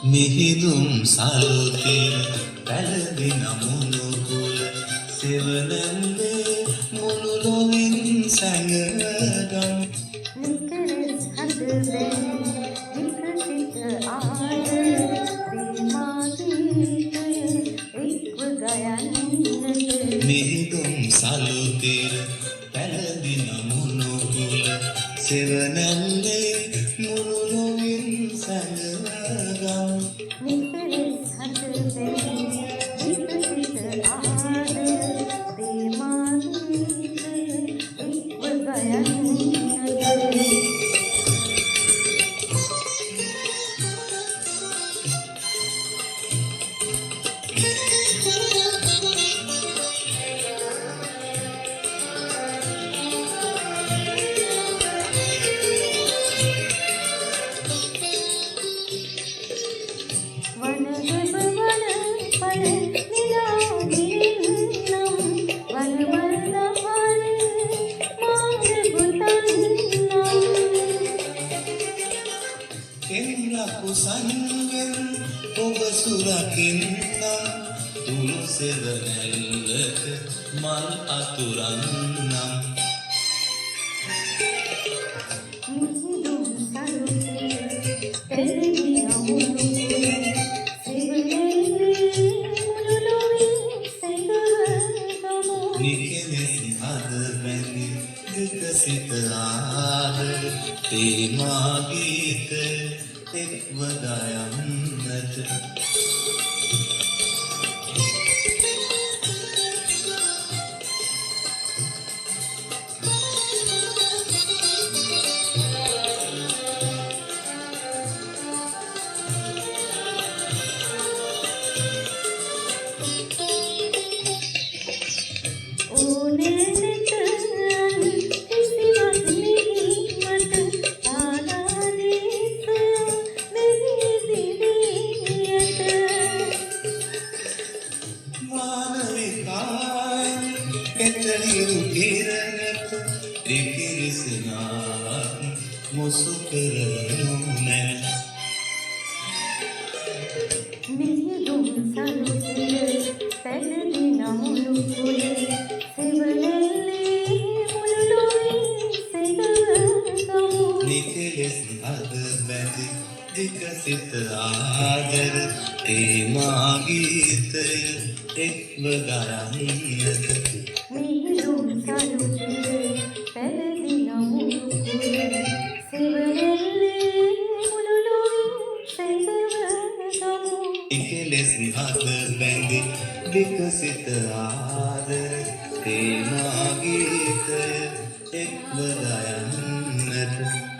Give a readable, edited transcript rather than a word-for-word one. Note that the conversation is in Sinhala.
මිහිදුම් සලුතිර පැළඳින මුණුකුල සෙවණැල්ලේ මුළු ලොවින් සැඟගම් නිකලස් හදවැ විකසිත ආදර ප්‍රේමාගීතය එක්ව ගයන්නට මිහිදුම් සලුතිර පැළඳින මුණුකුල සෙවණැල්ලේ මුළු ලොවින් සැඟගම් නිකලස් හදවැ විකසිත ආදර ප්‍රේමාගීතය එක්ව ගයන්නට කුසන්ගෙන් ඔබ සුරකින්නම් තුරු සෙවණැල්ලක මල් අතුරන්නම් මිහිදුම් සලුතිර පැළඳින මුණුකුල සෙවණැල්ලේ මුළු ලොවින් සැඟවගමු නිකලෙසි හද බැඳි විකසිත ආදර ප්‍රේමා ගීතය එක්ව ගයන්නට කෙතනිරු කිරණක ත්‍රිකිරිසනාවක් මුසු කරනු නැත මිහිදුම් සලුතිර පැළඳින මුණුකුල සෙවණැල්ලේ මුළු ලොවින් සැඟවගමු නිකලෙසි හද බැඳි විකසිත ආදර ප්‍රේමා ගීතය එක්ව ගයන්නට මිහිදුම් සලුතිර පැළඳින මුණුකුල සෙවණැල්ලේ මුළු ලොවින් සැඟවගමු නිකලෙසි හද බැඳි විකසිත ආදර ප්‍රේමා ගීතය එක්ව ගයන්නට